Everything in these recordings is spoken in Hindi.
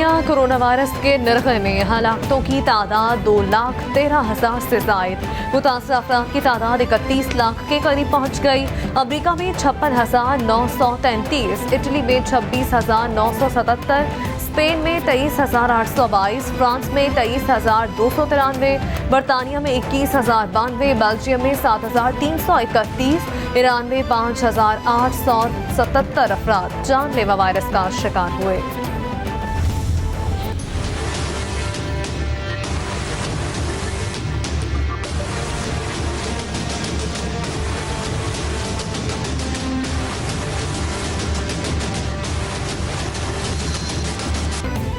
दुनिया कोरोना वायरस के निर्गए में हलाकतों की तादाद 2,13,000 से जायद। मुतासर अफराद की तादाद 31 लाख के करीब पहुंच गई। अमेरिका में 56,933, इटली में 26,977, स्पेन में 23,822, फ्रांस में 23,293, बरतानिया में 21,092, बेल्जियम में 7,331, ईरान में 5,877 अफराद जानलेवा वायरस का शिकार हुए।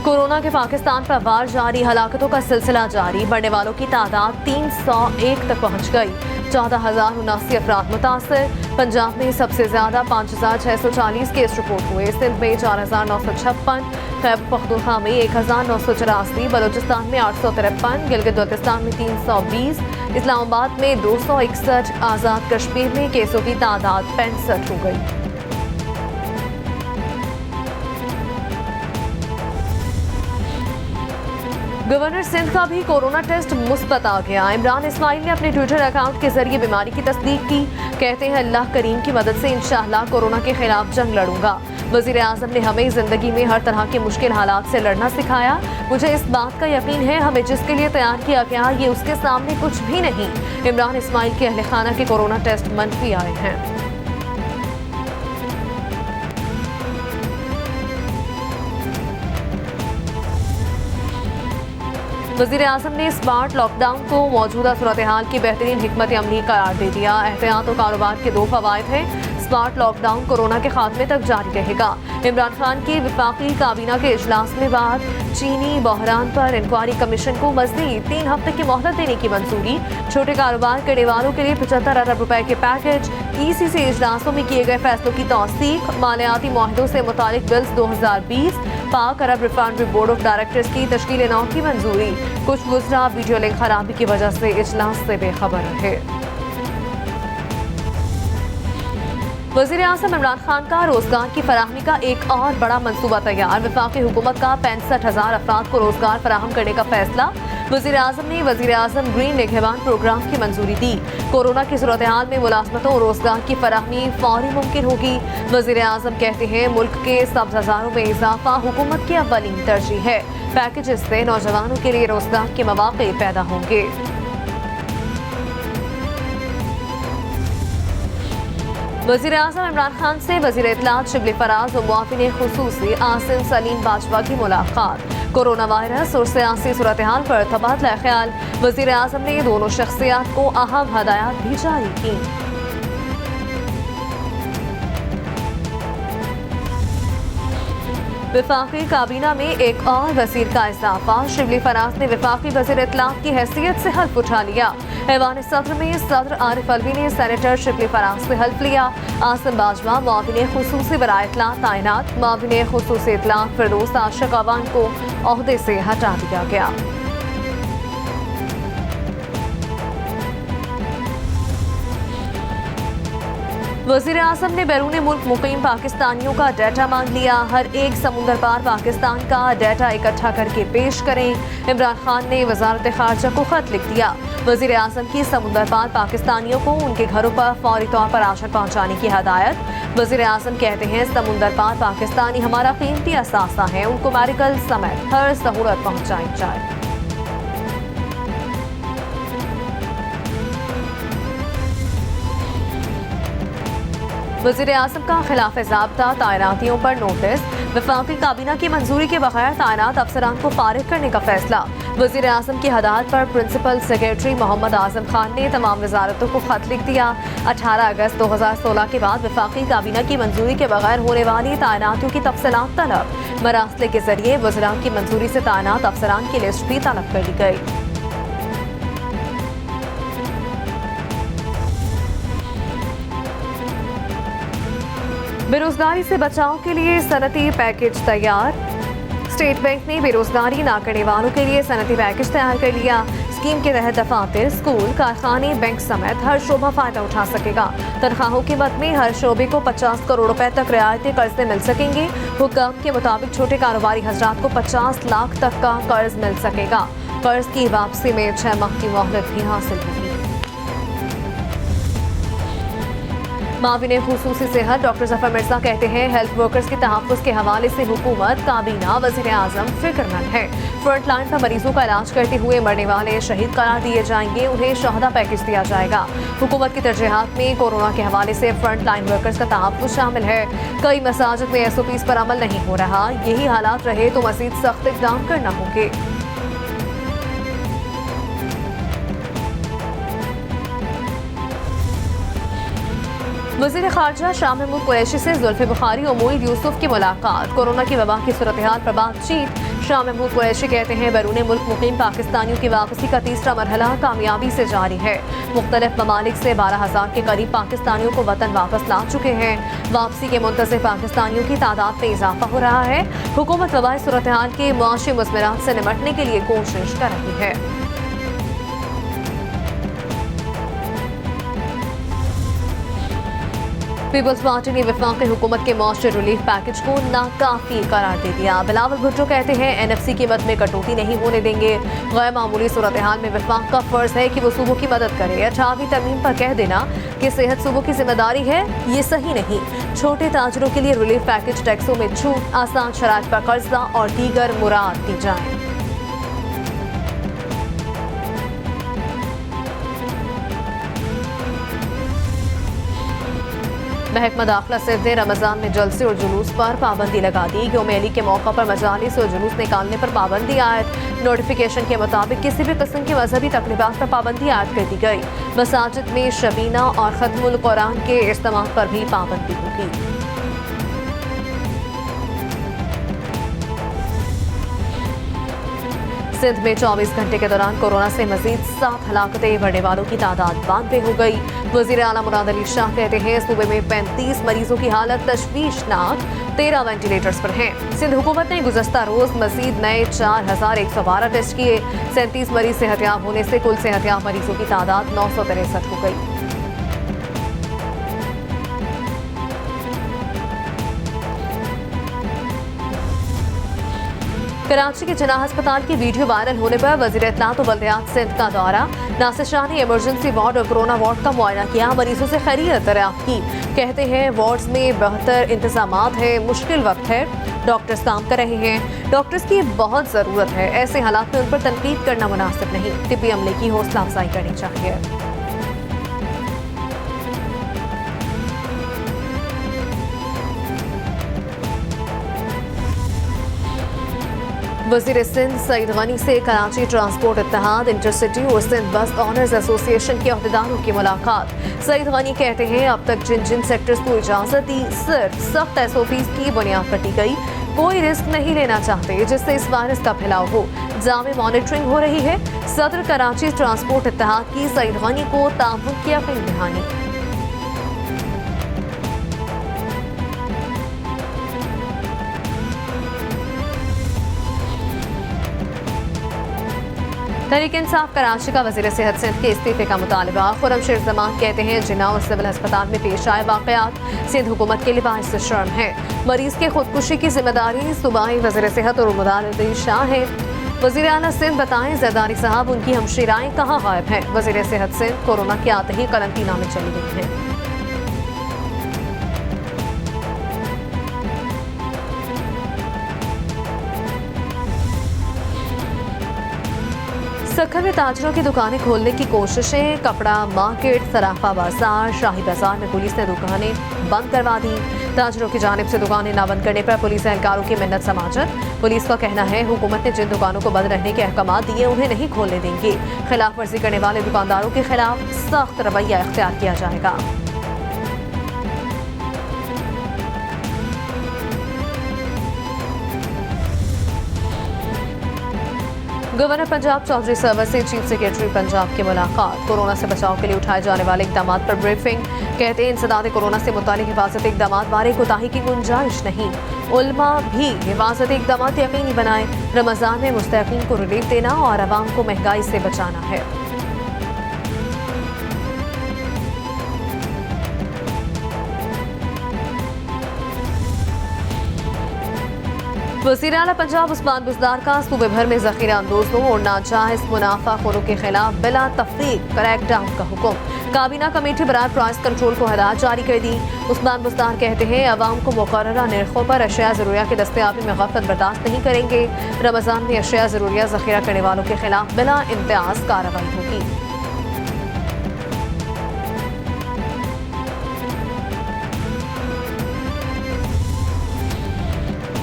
कोरोना के पाकिस्तान पर वार जारी, हलाकतों का सिलसिला जारी। मरने वालों की तादाद 301 तक पहुंच गई। 14,079 अफराद मुतासर। पंजाब में सबसे ज्यादा 5,640 केस रिपोर्ट हुए। सिंध में 4,956, खैबर पख्तूनख्वा में 1,984, बलूचिस्तान में 853, गिलगित बल्तिस्तान में 320, इस्लामाबाद में 261, आज़ाद कश्मीर में केसों की तादाद 65 हो गई। गवर्नर सिंध का भी कोरोना टेस्ट मुस्बत आ गया। इमरान इस्माइल ने अपने ट्विटर अकाउंट के जरिए बीमारी की तस्दीक की। कहते हैं अल्लाह करीम की मदद से इंशाअल्लाह कोरोना के खिलाफ जंग लड़ूंगा। वजीर आजम ने हमें जिंदगी में हर तरह के मुश्किल हालात से लड़ना सिखाया। मुझे इस बात का यकीन है हमें जिसके लिए तैयार किया गया ये उसके सामने कुछ भी नहीं। इमरान इस्माइल के अहले खाना के कोरोना टेस्ट मनफी आए हैं। वज़ीर आज़म ने स्मार्ट लॉकडाउन को मौजूदा सूरत हाल की बेहतरीन हिकमत अमली करार दे दिया। एहतियात और कारोबार के 2 फवायद हैं। स्मार्ट लॉकडाउन कोरोना के खात्मे तक जारी रहेगा। इमरान खान की वफाकी काबीना के इजलास में बाद चीनी बहरान पर इंक्वायरी कमीशन को मज़ीद 3 हफ्ते की मोहलत देने की मंजूरी। छोटे कारोबार करने वालों के लिए 75 अरब रुपए के पैकेज। ECC इजलासों में किए गए फैसलों की तौसीक। मालियाती मुआहदों से मुतालिक बिल्स 2020। पाक अरब रिफाइनरी बोर्ड ऑफ डायरेक्टर्स की तश्कील नौ की मंजूरी। कुछ वज़रा वीडियो लिंक खराबी की वजह से इजलास से बेखबर रहे। वज़ीर आज़म इमरान खान का रोजगार की फराहमी का एक और बड़ा मंसूबा तैयार। वफाकी हुकूमत का 65,000 अफराद को रोजगार फराहम करने का फैसला। वज़ीर आज़म ने वज़ीर आज़म ग्रीन निगहबान प्रोग्राम की मंजूरी दी। कोरोना की सूरत हाल में मुलाजमतों और रोजगार की फराहमी फौरी मुमकिन होगी। वज़ीर आज़म कहते हैं मुल्क के सब्ज़ हज़ारों में इजाफा हुकूमत की अव्वलीन तरजीह है। पैकेज से नौजवानों के लिए रोजगार के मौके पैदा होंगे। वज़ीर आज़म इमरान खान से वज़ीर इत्तलात शिबली फराज और मुआविन खुसूसी आसिम सलीम बाजवा की मुलाकात। कोरोना वायरस और सियासी सूरत हाल पर तबादला ख्याल। वज़ीर आज़म ने दोनों शख्सियात को अहम हदायत भी जारी की। वफाकी काबीना में एक और वज़ीर का इजाफा। शिबली फराज ने वफाकी वज़ीर इत्तलात की हैसियत से हल्फ उठा लिया। ऐवान सदर में सदर आरिफ अलवी ने सेनेटर शिबली फराज से हल्फ लिया। आसिम बाजवा मुआविन खुसूसी बराए इत्तलात तैनात। मुआविन खुसूसी इत्तलात फिरदौस आशिक अवान को ओहदे से हटा दिया गया। वज़ीर आज़म ने बैरून मुल्क मुकीम पाकिस्तानियों का डाटा मांग लिया। हर एक समुंदर पार पाकिस्तान का डाटा इकट्ठा करके पेश करें। इमरान खान ने वज़ारत ख़ारजा को खत लिख दिया। वज़ीर आज़म की समुंदर पार पाकिस्तानियों को उनके घरों पर फौरी तौर पर राशन पहुँचाने की हदायत। वज़ीर आज़म कहते हैं समुंदर पार पाकिस्तानी हमारा कीमती असासा है, उनको मेडिकल समेत हर सहूलत पहुँचाई जाए। वज़ीर आज़म का खिलाफ ज़ाब्ता तैनातियों पर नोटिस। वफाकी काबीना की मंजूरी के बगैर तैनात अफसरान को फारिग करने का फैसला। वज़ीर आज़म की हदायत पर प्रिंसिपल सेक्रेटरी मोहम्मद आज़म खान ने तमाम वजारतों को खत लिख दिया। 18 अगस्त 2016 के बाद वफाकी काबीना की मंजूरी के बगैर होने वाली तैनातियों की तफसीलात तलब। मरासले के जरिए वज़रा की मंजूरी से तैनात अफसरान की लिस्ट भी तलब कर ली गई। बेरोजगारी से बचाव के लिए सनती पैकेज तैयार। स्टेट बैंक ने बेरोजगारी ना करने वालों के लिए सनती पैकेज तैयार कर लिया। स्कीम के तहत दफातर, स्कूल, कारखाने, बैंक समेत हर शोबा फायदा उठा सकेगा। तनख्वाहों की मद में हर शोबे को 50 करोड़ रुपए तक रियायती कर्ज से मिल सकेंगे। हुक्म के मुताबिक छोटे कारोबारी हजरात को 50 लाख तक का कर्ज मिल सकेगा। कर्ज की वापसी में 6 माह की मोहलत भी हासिल होगी। माविन खुसूसी सेहत डॉक्टर जफर मिर्जा कहते हैं, हेल्थ वर्कर्स के तहफ़्फ़ुज़ के हवाले से हुकूमत, काबीना, वज़ीर आज़म फिक्रमंद है। फ्रंट लाइन पर मरीजों का इलाज करते हुए मरने वाले शहीद करार दिए जाएंगे, उन्हें शहदा पैकेज दिया जाएगा। हुकूमत की तरजीहात में कोरोना के हवाले से फ्रंट लाइन वर्कर्स का तहफ़्फ़ुज़ शामिल है। कई मसाजिद में SOPs पर अमल नहीं हो रहा। यही हालात रहे तो मज़ीद सख्त इक़दाम करना होंगे। वज़ीर ख़ारजा शाह महमूद कुरैशी से जुल्फ़े बुखारी और मोईद यूसुफ की मुलाकात। कोरोना की वबा की सूरत-ए-हाल पर बातचीत। शाह महमूद कुरैशी कहते हैं, बैरून मुल्क मुकीम पाकिस्तानियों की वापसी का तीसरा मरहला कामयाबी से जारी है। मुख्तलिफ ममालिक से 12,000 के करीब पाकिस्तानियों को वतन वापस ला चुके हैं। वापसी के मुंतज़िर पाकिस्तानियों की तादाद में इजाफा हो रहा है। हुकूमत वबाई सूरत-ए-हाल के मुआशी मुज़मरात से निपटने के लिए कोशिश कर रही है। पीपल्स पार्टी ने वफाकी हुकूमत के मुआशी रिलीफ पैकेज को नाकाफी करार दे दिया। बिलावल भुट्टो कहते हैं, NFC की मद में कटौती नहीं होने देंगे। गैर मामूली सूरत हाल में वफाक का फर्ज है कि वो सूबों की मदद करे। 18वीं तरमीम पर कह देना कि सेहत सूबों की जिम्मेदारी है, ये सही नहीं। छोटे ताजरों के लिए रिलीफ पैकेज, टैक्सों में छूट, आसान शराइत पर कर्जा और दीगर मुराद दी जाए। महकमा दाखिला सिंध ने रमजान में जलसे और जुलूस पर पाबंदी लगा दी। यौम अली के मौका पर मजालिस और जुलूस निकालने पर पाबंदी आयद। नोटिफिकेशन के मुताबिक किसी भी किस्म की मजहबी तकरीबात पर पाबंदी आयद कर दी गई। मसाजिद में शबीना और खत्मुल कुरान के इस्तेमाल पर भी पाबंदी होगी। सिंध में 24 घंटे के दौरान कोरोना से मजीद 7 हलाकतें, बढ़ने वालों की तादाद 92 हो गई। वज़ीर आला मुराद अली शाह कहते हैं, सूबे में 35 मरीजों की हालत तशवीशनाक, 13 वेंटिलेटर्स पर हैं। सिंध हुकूमत ने गुज़श्ता रोज मजीद नए 4112 टेस्ट किए। 37 मरीज सेहतयाब होने से कुल सेहतयाब मरीजों की तादाद 963 हो गई। कराची के जिना अस्पताल की वीडियो वायरल होने पर वज़ीर इत्तलात व बल्दियात सिंध का दौरा। नासिर शाह ने इमरजेंसी वार्ड और कोरोना वार्ड का मुआयना किया, मरीजों से खैरियत दरियाफ्त की। कहते हैं, वार्ड्स में बेहतर इंतजामात है, मुश्किल वक्त है, डॉक्टर्स काम कर रहे हैं, डॉक्टर्स की बहुत ज़रूरत है। ऐसे हालात में उन पर तनकीद करना मुनासिब नहीं। तिब्बी अमले की हौसला अफजाई करनी चाहिए। वज़ीर सिंध सईद गनी से कराची ट्रांसपोर्ट इत्तेहाद, इंटरसिटी और सिंध बस ऑनर्स एसोसिएशन के अहदेदारों की मुलाकात। सईद गनी कहते हैं, अब तक जिन जिन सेक्टर्स को इजाज़त दी, सिर्फ सख्त SOPs की बुनियाद पर दी गई। कोई रिस्क नहीं लेना चाहते जिससे इस वायरस का फैलाव हो। जामे मॉनिटरिंग हो रही है। सदर कराची ट्रांसपोर्ट इत्तेहाद की सईद गनी को ताउन की यकीन दहानी। तहरीक इंसाफ कराची का वज़ीर सेहत सिंध के इस्तीफे का मुतालबा। खुर्रमशेर जमान कहते हैं, जिना और सिविल अस्पताल में पेश आए वाक़यात सिंध हुकूमत के लिए बाइस शर्म है। मरीज के खुदकुशी की जिम्मेदारी सूबाई वज़ीर सेहत और मुराद अली शाह है। वज़ीर आला सिंध बताएं, जरदारी साहब उनकी हमशीराएं कहाँ गायब हैं। वज़ीर सेहत सिंध कोरोना के आते ही करंटीना में चली गई हैं। सखर में ताजरों की दुकानें खोलने की कोशिशें। कपड़ा मार्केट, सराफा बाजार, शाही बाजार में पुलिस ने दुकानें बंद करवा दी। ताजरों की जानिब से दुकानें न बंद करने पर पुलिस एहलकारों की मिन्नत समाजत। पुलिस का कहना है, हुकूमत ने जिन दुकानों को बंद रहने के अहकाम दिए उन्हें नहीं खोलने देंगे। खिलाफ वर्जी करने वाले दुकानदारों के खिलाफ सख्त रवैया इख्तियार किया जाएगा। गवर्नर पंजाब चौधरी सरवर से चीफ सेक्रेटरी पंजाब की मुलाकात। कोरोना से बचाव के लिए उठाए जाने वाले इकदाम पर ब्रीफिंग। कहते हैं, इंसदाद कोरोना से मुतालिक हिफाजती इकदाम बारे कोताही की गुंजाइश नहीं। उलमा भी हिफाजती इक़दाम यकीनी बनाएं। रमज़ान में मुस्तकीन को रिलीफ देना और आवाम को महंगाई से बचाना है। वज़ीर आला पंजाब उस्मान बुज़दार का सूबे भर में ज़ख़ीरा अंदोज़ों और नाजायज़ मुनाफाखोरों के खिलाफ बिला तफ़रीक़ क्रैकडाउन का हुक्म। काबीना कमेटी बराए प्राइस कंट्रोल को हदायत जारी कर दी। उस्मान बुज़दार कहते हैं अवाम को मुक़र्ररा निर्खों पर अशिया ज़रूरिया की दस्तयाबी में ग़फ़लत बर्दाश्त नहीं करेंगे। रमज़ान में अशिया ज़रूरिया ज़ख़ीरा करने वालों के खिलाफ बिला इम्तियाज़ कार्रवाई होगी।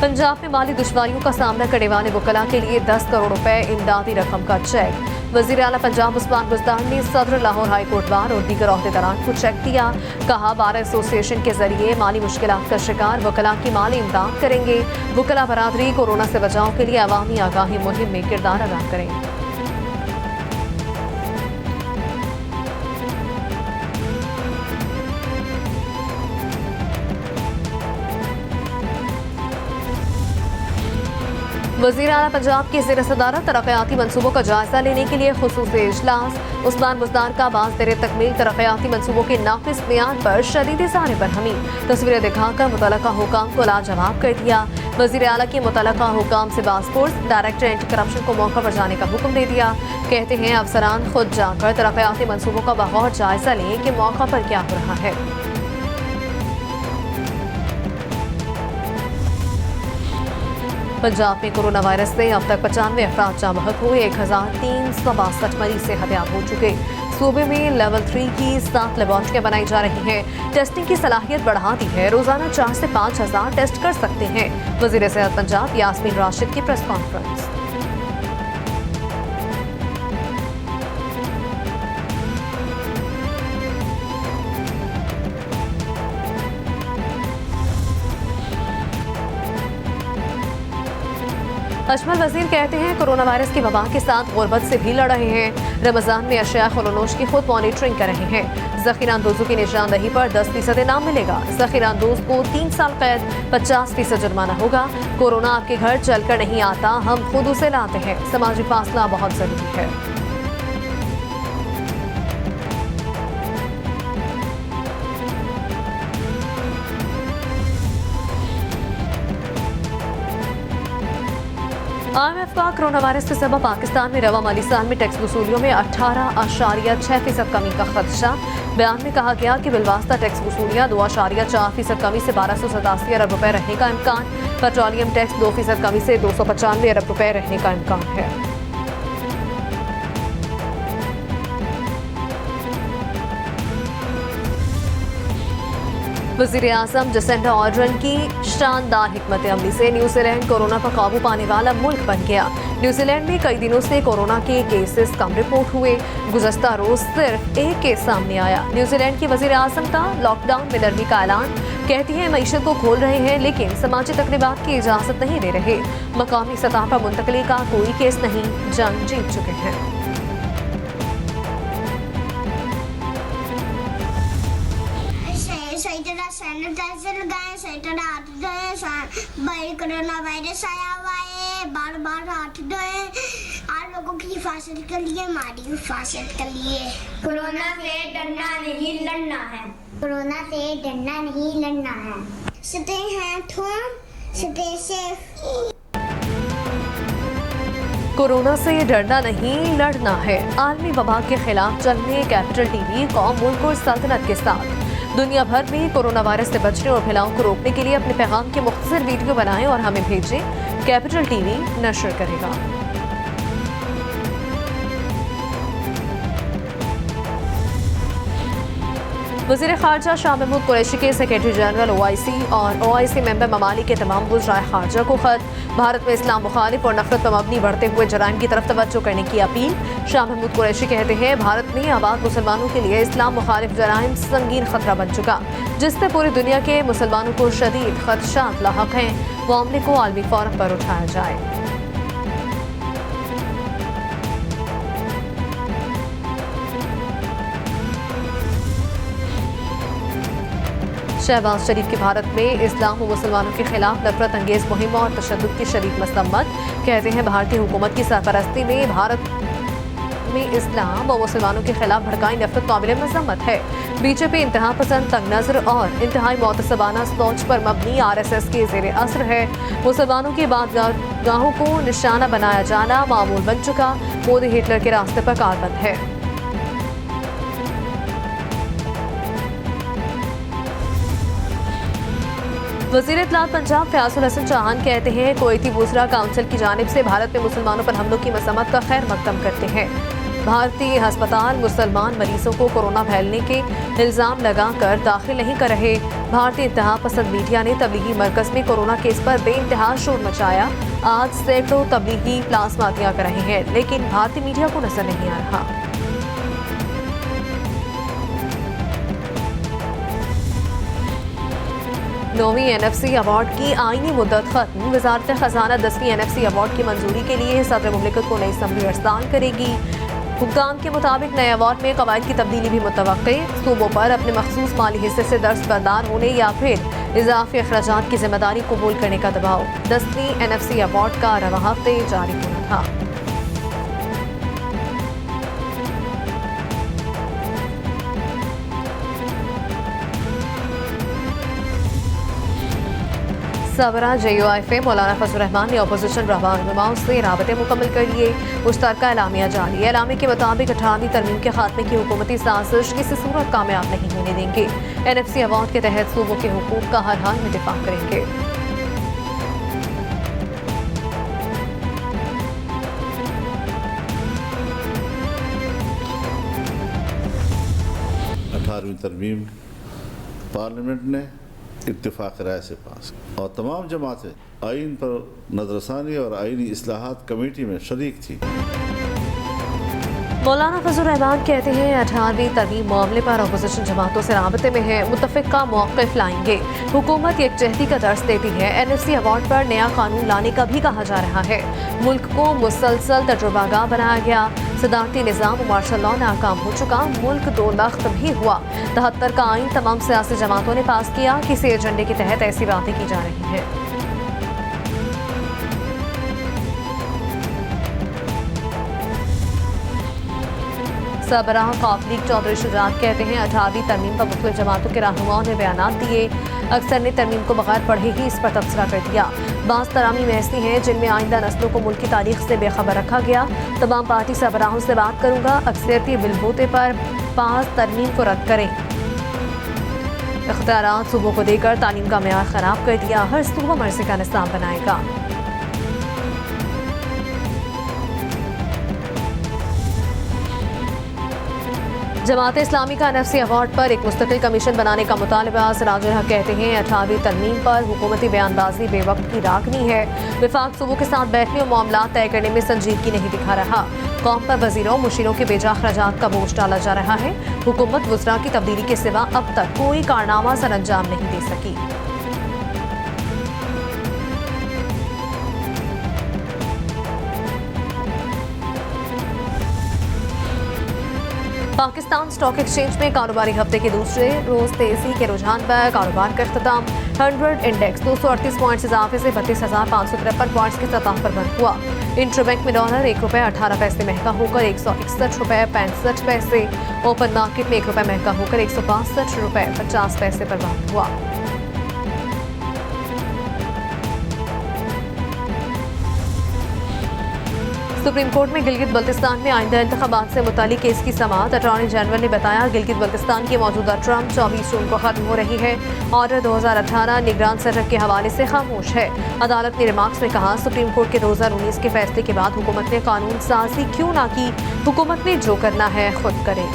पंजाब में माली दुश्वारियों का सामना करने वाले वकला के लिए 10 करोड़ रुपए इमदादी रकम का चेक। वज़ीर आला पंजाब उस्मान बुज़दार ने सदर लाहौर हाई कोर्ट बार और दीगर अहदेदारान को चेक दिया। कहा बार एसोसिएशन के जरिए माली मुश्किलात का शिकार वकला की माली इमदाद करेंगे। वकला बरादरी कोरोना से बचाव के लिए अवामी आगाही मुहिम में किरदार अदा करें। वज़ीर आला पंजाब के ज़ेर सदारत तरक्याती मनसूबों का जायजा लेने के लिए खुसूसी इजलास। उस्मान बुज़दार का बाज़ देर तकमील तरक्याती मनसूबों के नाक़िस मियार पर शदीद इज़हार बरहमी तस्वीरें दिखाकर मुतल्लका हुकाम को लाजवाब कर दिया। वज़ीर आला के मुतल्लका हुकाम से बाज़ फोर्स डायरेक्टर एंटी करप्शन को मौका पर जाने का हुक्म दे दिया। कहते हैं अफसरान खुद जाकर तरक्याती मनसूबों का बगौर जायजा लें कि मौका पर क्या हो रहा है। पंजाब में कोरोना वायरस से अब तक 95 अफराद जाँ बहक हुए। 1362 मरीज से हत्याब हो चुके। सूबे में लेवल 3 की 7 लेबॉर्ट्रियाँ बनाई जा रही हैं। टेस्टिंग की सलाहियत बढ़ा दी है। रोजाना 4 से 5 हज़ार टेस्ट कर सकते हैं। वज़ीर सेहत पंजाब यास्मीन राशिद की प्रेस कॉन्फ्रेंस। अजमल वजीर कहते हैं कोरोना वायरस की वबा के साथ गुर्बत से भी लड़ रहे हैं। रमजान में अशिया खुलनोश की खुद मॉनिटरिंग कर रहे हैं। ज़ख़ीरा अंदोज़ों की निशानदही पर 10% इनाम मिलेगा। ज़ख़ीरा अंदोज़ को 3 साल कैद 50% जुर्माना होगा। कोरोना आपके घर चलकर नहीं आता, हम खुद उसे लाते हैं। समाजी फासला बहुत जरूरी है। IMF का कोरोना वायरस के सबब पाकिस्तान में रवा माली साल में टैक्स वसूलियों में 18.6% कमी का खदशा। बयान में कहा गया कि बिलवास्ता टैक्स वसूलियाँ 2.4% कमी से 1287 अरब रुपए रहने का इम्कान। पेट्रोलियम टैक्स 2% कमी से 295 अरब रुपए रहने का इम्कान है। वज़ीर आज़म जसिंडा आर्डर्न की शानदार हिकमत अमली से न्यूजीलैंड कोरोना पर काबू पाने वाला मुल्क बन गया। न्यूजीलैंड में कई दिनों से कोरोना के केसेस कम रिपोर्ट हुए। गुज़श्ता रोज सिर्फ एक केस सामने आया। न्यूजीलैंड के वज़ीर आज़म का लॉकडाउन में नरमी का ऐलान। कहती है मईशत को खोल रहे हैं लेकिन समाजी तकरीबात की इजाज़त नहीं दे रहे। मकामी सतह पर मुंतकली का कोई केस नहीं, जंग जीत चुके हैं। सैनिटाइजर लगाएं, सही तरह हाथ धोएं। भाई कोरोना वायरस आया हुआ है, बार बार हाथ धोएं। आप लोगों की हिफाजत के लिए, हमारी हिफाजत के लिए। कोरोना से डरना नहीं लड़ना है। कोरोना से डरना नहीं लड़ना है। Stay hate home, stay safe. Corona से डरना नहीं लड़ना है। आलमी वबा के खिलाफ जंग कैपिटल टीवी कौम मुल्क और सल्तनत के साथ। दुनिया भर में कोरोना वायरस से बचने और फैलाव को रोकने के लिए अपने पैगाम के मुख्तसर वीडियो बनाएं और हमें भेजें। कैपिटल टीवी नशर करेगा। वज़ीर ख़ारजा शाह महमूद कुरैशी के सेक्रेटरी जनरल OIC और OIC मेंबर ममालिक के तमाम वज़राए ख़ारजा को ख़त। भारत में इस्लाम मुखालिफ और नफरत पर मबनी बढ़ते हुए जराइम की तरफ तवज्जो करने की अपील। शाह महमूद कुरैशी कहते हैं भारत में आबाद मुसलमानों के लिए इस्लाम मुखालिफ जराइम संगीन खतरा बन चुका, जिससे पूरी दुनिया के मुसलमानों को शदीद खदशात लाहक हैं। मामले को आलमी फोरम पर उठाया जाए। शहबाज शरीफ की भारत में इस्लाम व मुसलमानों के खिलाफ नफरत अंगेज मुहिम और तशद्दुद की शदीद मसम्मत। कहते हैं भारतीय हुकूमत की सरपरस्ती में भारत में इस्लाम और मुसलमानों के खिलाफ भड़काई नफरत काबिल मजम्मत है। बीजेपी इंतहा पसंद, तंग नजर और इंतहाई मुतसबाना सोच पर मबनी RSS के ज़ेर असर है। मुसलमानों की इबादतगाहों को निशाना बनाया जाना मामूल बन चुका। मोदी हिटलर के रास्ते पर कारबंद है। वज़ीर इत्तलात पंजाब फयाजुल हसन चौहान कहते हैं कुवैती वुज़रा काउंसिल की जानिब से भारत में मुसलमानों पर हमलों की मसम्मत का खैर मकदम करते हैं। भारतीय अस्पताल मुसलमान मरीजों को कोरोना फैलने के इल्ज़ाम लगाकर दाखिल नहीं कर रहे। भारतीय इंतहा पसंद मीडिया ने तबलीगी मरकज़ में कोरोना केस पर बेइंतहा शोर मचाया। आज सैकड़ों तबलीगी प्लाज्मा दिया कर रहे हैं, लेकिन भारतीय मीडिया को नजर नहीं आ रहा। नौवीं NFC अवार्ड की आईनी मुद्दत खत्म। वजारत खजाना 10वीं NFC अवार्ड की मंजूरी के लिए सदर मुमलिकत को नई असम्बली अरसाल करेगी। हुक्काम के मुताबिक नए अवार्ड में कवायद की तब्दीली भी मुतवक्के। सूबों पर अपने मखसूस माली हिस्से से दस्तबरदार होने या फिर इजाफी अखराजात की जिम्मेदारी कबूल करने का दबाव। 10वीं NFC अवार्ड का रवा हफ्ते जारी होना था। सबरा JUIF मौलाना फजल रहमान ने अपोजिशन रहनुमाओं से राबते मुकम्मल कर लिए। मुश्तरका एलामिया जारी। एलामे के मुताबिक 18वीं तरमीम के खात्मे की हुकूमती साजिश किसी सूरत कामयाब नहीं होने देंगे। NFC अवार्ड के तहत सूबों के हुकूक का हर हाल में दिफा करेंगे। तरमीम पार्लियामेंट ने इत्तेफाक राय से पास और तमाम जमातें आइन पर नजरसानी और आइनी इस्लाहात कमेटी में शरीक थी। मौलाना फजल रहमान कहते हैं 18वीं तरमीम मामले पर अपोजिशन जमातों से राबते में है, मुतफ़िक़ा मौक़िफ़ लाएंगे। हुकूमत यकजहती का दर्स देती है। NFC अवार्ड पर नया कानून लाने का भी कहा जा रहा है। मुल्क को मुसलसल तजुर्बागाह बनाया गया। सदारती निज़ाम मार्शल लॉ नाकाम हो चुका। मुल्क 2 लख्त भी हुआ। 73 का आइन तमाम सियासी जमातों ने पास किया। किसी एजेंडे के तहत ऐसी बातें की जा रही हैं। सरबराह कौम लीग चौधरी शुजात कहते हैं 18वीं तरमीम पर मुख्तलिफ जमातों के रहनुमाओं ने बयानात दिए। अक्सर ने तरमीम को बगैर पढ़े ही इस पर तबसरा कर दिया। बाज़ तरामीम ऐसी हैं जिनमें आइंदा नस्लों को मुल्क की तारीख से बेखबर रखा गया। तमाम पार्टी सरबराहों से बात करूंगा। अक्सरियती बिलबूते पर 5 तरमीम को रद्द करें। इख्तियारात सूबों को देकर तालीम का मेयार खराब कर दिया। हर सूबा मर्जी का निज़ाम बनाएगा। जमात इस्लामी का NFC अवार्ड पर एक मुस्तकिल कमीशन बनाने का मुतालबा। सिराजुल हक कहते हैं 18वीं तरमीम पर हुकूमती बयानबाजी बेवक्त की रागनी है। विफाक सूबों के साथ बैठने और मामला तय करने में संजीदगी नहीं दिखा रहा। कौम पर वजीरों मुशीरों के बेजा अखराजात का बोझ डाला जा रहा है। हुकूमत वुज़रा की तब्दीली के सिवा अब तक कोई कारनामा सर अंजाम नहीं दे सकी। पाकिस्तान स्टॉक एक्सचेंज में कारोबारी हफ्ते के दूसरे रोज तेजी के रुझान पर कारोबार का इख्तिताम। 100 इंडेक्स 238 पॉइंट्स इजाफे से 32,553 पॉइंट्स की सतह पर बंद हुआ। इंटरबैंक में डॉलर ₹1.18 महंगा होकर ₹161.65। ओपन मार्केट में ₹1 महंगा होकर ₹162.50 पर बंद हुआ। सुप्रीम कोर्ट में गिलगित बल्तिस्तान में आइंदा इंतखाबात से मुतालिक केस की समाअत। अटॉर्नी जनरल ने बताया गिलगित बल्तिस्तान की मौजूदा टर्म 24 जून को खत्म हो रही है। ऑर्डर 2018 निगरान सदर के हवाले से खामोश है। अदालत ने रिमार्क्स में कहा सुप्रीम कोर्ट के 2019 के फैसले के बाद हुकूमत ने कानून साजी क्यों ना की। हुकूमत ने जो करना है खुद करे।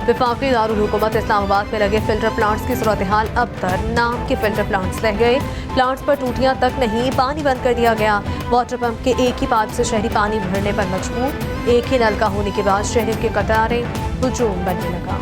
वफाकी दारुल हुकूमत इस्लामाबाद में लगे फिल्टर प्लांट्स की सूरत हाल अब तक नाम के फिल्टर प्लांट्स रह गए। प्लांट्स पर टूटियां तक नहीं, पानी बंद कर दिया गया। वाटर पंप के एक ही पाइप से शहरी पानी भरने पर मजबूर। एक ही नल का होने के बाद शहर के कतारें हुजूम बनने लगा।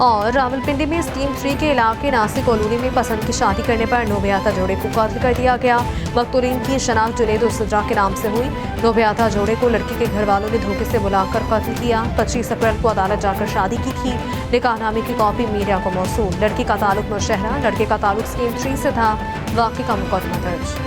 और रावलपिंडी में स्कीम 3 के इलाके नासिक कॉलोनी में पसंद की शादी करने पर नोबियाता जोड़े को कत्ल कर दिया गया। मकतूलीन की शनाख्त जुनैद उस्सुजा के नाम से हुई। नोबियाता जोड़े को लड़की के घर वालों ने धोखे से बुलाकर कत्ल किया। 25 अप्रैल को अदालत जाकर शादी की थी। निकाहनामे की कॉपी मीडिया को मौसूल। लड़की का ताल्लुक नौशहरा, लड़के का ताल्लुक स्कीम 3 से था। वाक़े का मुकदमा दर्ज।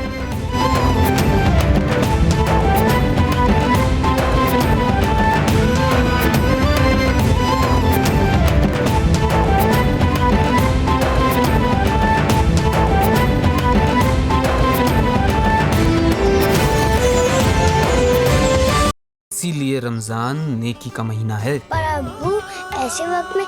इसीलिए रमजान नेकी का महीना है। पर अब्बू ऐसे वक्त में